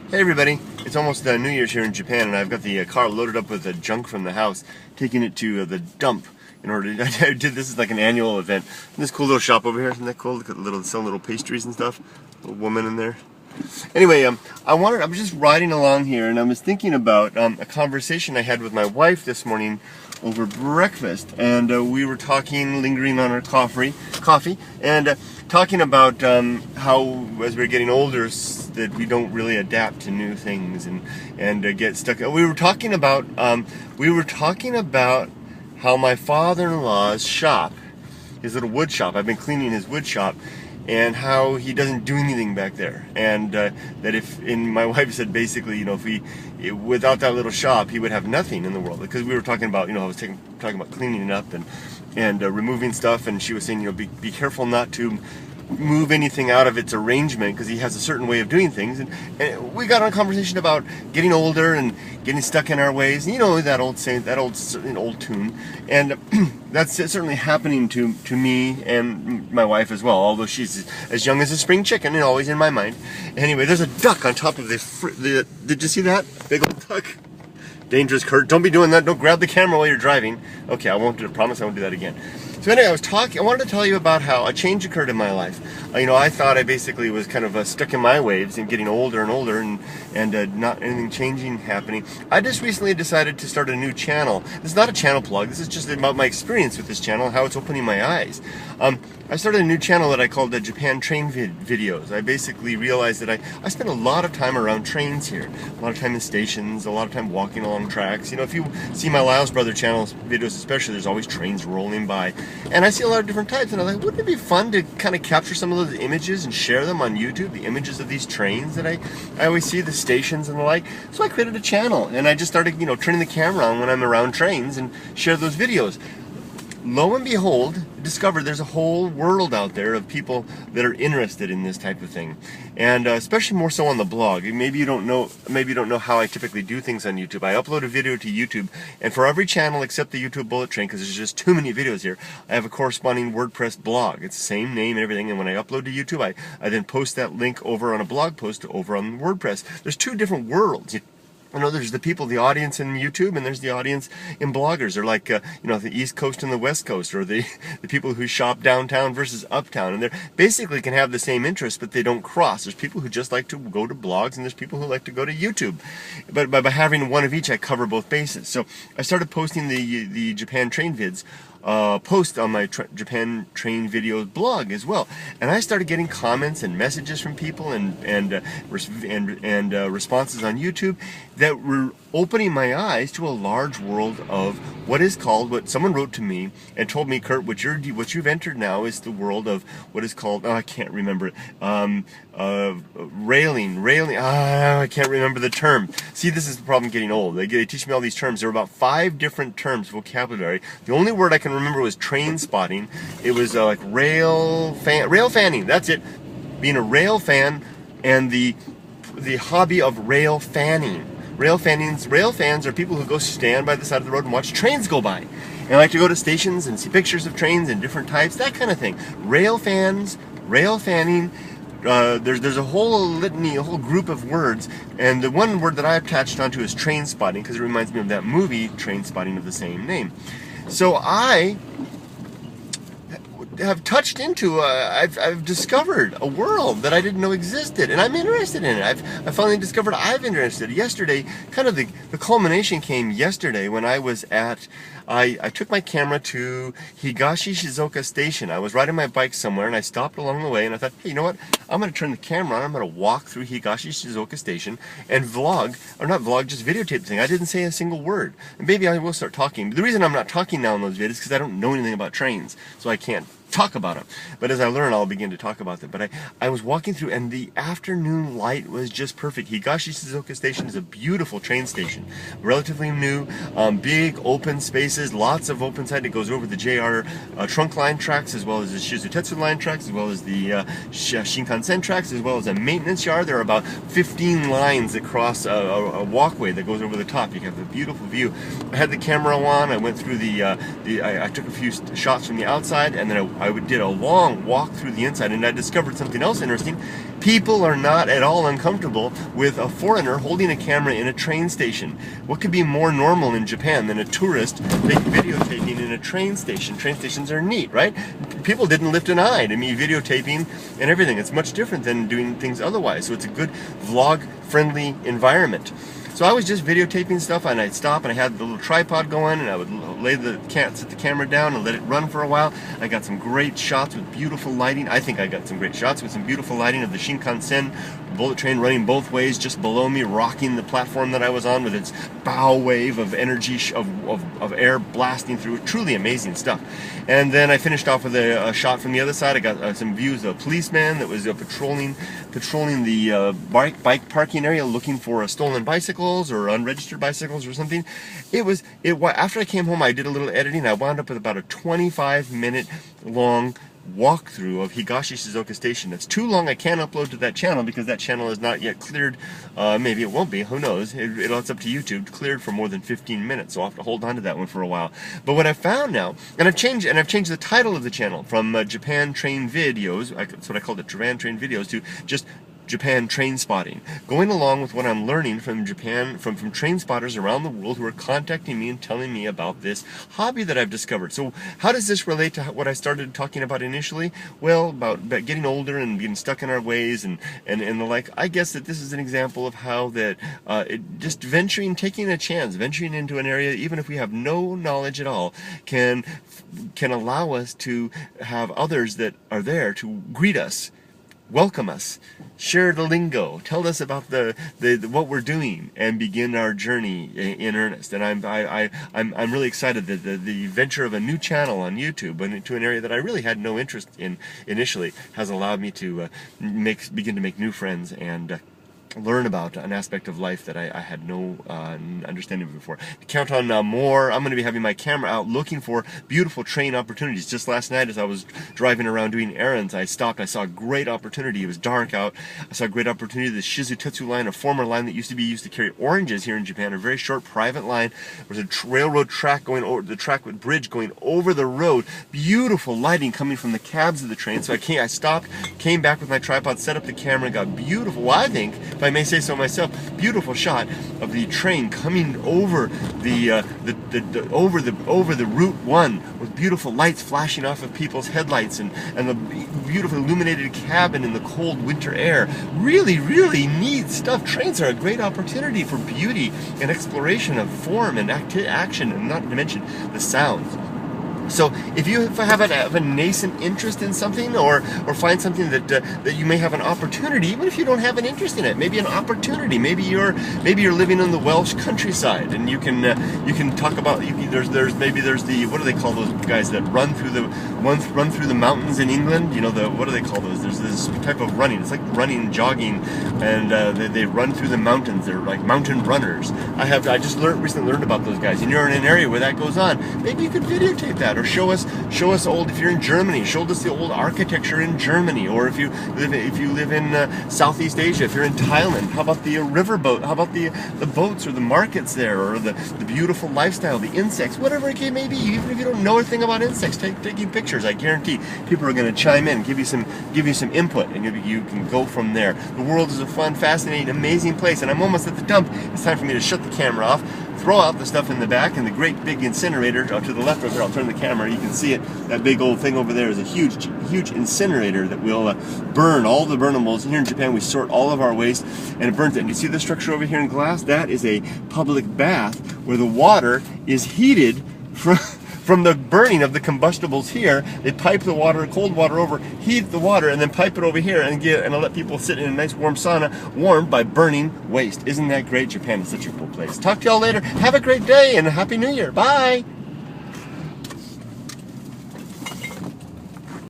Hey everybody, it's almost New Year's here in Japan, and I've got the car loaded up with junk from the house, taking it to the dump in order to, I did this is like an annual event. And this cool little shop over here, isn't that cool? Look at selling little pastries and stuff. Little woman in there. Anyway, I was just riding along here, and I was thinking about a conversation I had with my wife this morning over breakfast, and we were talking, lingering on our coffee, and talking about how, as we're getting older, that we don't really adapt to new things and get stuck. We were talking about how my father-in-law's shop, his little wood shop. I've been cleaning his wood shop, and how he doesn't do anything back there, and my wife said basically, without that little shop, he would have nothing in the world. Because we were talking about, I was talking about cleaning it up and removing stuff, and she was saying, be careful not to move anything out of its arrangement because he has a certain way of doing things, and we got on a conversation about getting older and getting stuck in our ways. That old saying, that old tune, and that's certainly happening to me and my wife as well. Although she's as young as a spring chicken and always in my mind. Anyway, there's a duck on top of the. Did you see that big old duck? Dangerous, Kurt. Don't be doing that. Don't grab the camera while you're driving. Okay, I won't do it. Promise I won't do that again. So anyway, I wanted to tell you about how a change occurred in my life. I thought I basically was kind of stuck in my waves and getting older and older and not anything changing happening. I just recently decided to start a new channel. This is not a channel plug. This is just about my experience with this channel, how it's opening my eyes. I started a new channel that I called the Japan Train Videos. I basically realized that I spend a lot of time around trains here. A lot of time in stations, a lot of time walking along tracks. If you see my Lyle's Brother channel's videos especially, there's always trains rolling by. And I see a lot of different types, and I'm like, wouldn't it be fun to kind of capture some of those images and share them on YouTube, the images of these trains that I always see, the stations and the like. So I created a channel, and I just started, turning the camera on when I'm around trains and share those videos. Lo and behold, discovered there's a whole world out there of people that are interested in this type of thing, and especially more so on the blog. Maybe you don't know how I typically do things on YouTube. I upload a video to YouTube, and for every channel except the YouTube Bullet Train, because there's just too many videos here, I have a corresponding WordPress blog. It's the same name and everything, and when I upload to YouTube, I then post that link over on a blog post over on WordPress. There's two different worlds. There's the people, the audience in YouTube, and there's the audience in bloggers. They're like, the East Coast and the West Coast, or the people who shop downtown versus uptown. And they basically can have the same interests, but they don't cross. There's people who just like to go to blogs, and there's people who like to go to YouTube. But by having one of each, I cover both bases. So I started posting the Japan Train Vids post on my Japan Train Videos blog as well, and I started getting comments and messages from people and responses on YouTube that were opening my eyes to a large world of what someone wrote to me and told me, Kurt, what you've entered now is the world of what is called, I can't remember it, railing, I can't remember the term. See, this is the problem getting old. They teach me all these terms. There are about 5 different terms, vocabulary. The only word I can remember was Trainspotting. It was like rail fanning, that's it. Being a rail fan and the hobby of rail fanning. Rail fans are people who go stand by the side of the road and watch trains go by. And I like to go to stations and see pictures of trains and different types, that kind of thing. Rail fans, rail fanning, there's a whole litany, a whole group of words, and the one word that I attached onto is Trainspotting, because it reminds me of that movie, Trainspotting, of the same name. So I have touched into, I've discovered a world that I didn't know existed, and I'm interested in it. I finally discovered I'm interested. Yesterday, kind of the culmination came yesterday when I was I took my camera to Higashi Shizuoka Station. I was riding my bike somewhere, and I stopped along the way, and I thought, hey, you know what? I'm going to turn the camera on. I'm going to walk through Higashi Shizuoka Station and just videotape the thing. I didn't say a single word. And maybe I will start talking. The reason I'm not talking now in those videos is because I don't know anything about trains, so I can't talk about them. But as I learn, I'll begin to talk about them. But I was walking through, and the afternoon light was just perfect. Higashi Shizuoka Station is a beautiful train station, relatively new, big open spaces, lots of open side. It goes over the JR trunk line tracks, as well as the Shizutetsu line tracks, as well as the Shinkansen tracks, as well as a maintenance yard. There are about 15 lines that cross a walkway that goes over the top. You have a beautiful view. I had the camera on. I went through I took a few shots from the outside, and then I did a long walk through the inside, and I discovered something else interesting. People are not at all uncomfortable with a foreigner holding a camera in a train station. What could be more normal in Japan than a tourist videotaping in a train station? Train stations are neat, right? People didn't lift an eye to me videotaping and everything. It's much different than doing things otherwise. So it's a good vlog-friendly environment. So I was just videotaping stuff, and I'd stop, and I had the little tripod going, and I would set the camera down and let it run for a while. I got some great shots with beautiful lighting. I think I got some great shots with some beautiful lighting of the Shinkansen bullet train running both ways just below me, rocking the platform that I was on with its bow wave of energy, of air blasting through it. Truly amazing stuff. And then I finished off with a shot from the other side. I got some views of a policeman that was patrolling the bike parking area, looking for stolen bicycles or unregistered bicycles or something. After I came home, I did a little editing. I wound up with about a 25-minute long walkthrough of Higashi Shizuoka Station. It's too long. I can't upload to that channel because that channel is not yet cleared. Maybe it won't be. Who knows? It's up to YouTube. Cleared for more than 15 minutes, so I'll have to hold on to that one for a while. But what I found now, and I've changed the title of the channel from Japan Train Videos. That's what I called it, Japan Train Videos, to just Japan Trainspotting, going along with what I'm learning from Japan, from train spotters around the world who are contacting me and telling me about this hobby that I've discovered. So how does this relate to what I started talking about initially? Well, about getting older and getting stuck in our ways and the like. I guess that this is an example of how that just taking a chance, venturing into an area, even if we have no knowledge at all, can allow us to have others that are there to greet us, welcome us, share the lingo, tell us about the what we're doing, and begin our journey in earnest. And I'm really excited that the venture of a new channel on YouTube into an area that I really had no interest in initially has allowed me to begin to make new friends and learn about an aspect of life that I had no understanding of before. Count on more. I'm going to be having my camera out looking for beautiful train opportunities. Just last night as I was driving around doing errands, I stopped. I saw a great opportunity. It was dark out. I saw a great opportunity. The Shizutetsu line, a former line that used to carry oranges here in Japan, a very short private line. There was a railroad track going over the track with bridge going over the road. Beautiful lighting coming from the cabs of the train. So I stopped, came back with my tripod, set up the camera, and got beautiful, well, I think, if I may say so myself, beautiful shot of the train coming over over the Route 1 with beautiful lights flashing off of people's headlights and the beautiful illuminated cabin in the cold winter air. Really, really neat stuff. Trains are a great opportunity for beauty and exploration of form and action, and not to mention the sounds. So if you have a nascent interest in something, or find something that you may have an opportunity, even if you don't have an interest in it, maybe an opportunity, maybe you're living in the Welsh countryside, and you can talk about there's the, what do they call those guys that run through the mountains in England? You know, what do they call those? There's this type of running. It's like running, jogging, and they run through the mountains. They're like mountain runners. I just recently learned about those guys, and you're in an area where that goes on. Maybe you could videotape that. Or show us old, if you're in Germany, show us the old architecture in Germany. Or if you live in Southeast Asia, if you're in Thailand, how about the riverboat? How about the boats or the markets there, or the beautiful lifestyle, the insects, whatever it may be. Even if you don't know anything about insects, taking pictures, I guarantee people are going to chime in, give you some input, and you can go from there. The world is a fun, fascinating, amazing place, and I'm almost at the dump. It's time for me to shut the camera off, throw out the stuff in the back, and the great big incinerator to the left over there. I'll turn the camera, you can see it. That big old thing over there is a huge incinerator that will burn all the burnables. Here in Japan, we sort all of our waste, and it burns it. And you see the structure over here in glass? That is a public bath where the water is heated from the burning of the combustibles here. They pipe the water, cold water over, heat the water, and then pipe it over here and let people sit in a nice warm sauna, warmed by burning waste. Isn't that great? Japan is such a cool place. Talk to y'all later. Have a great day and a Happy New Year. Bye.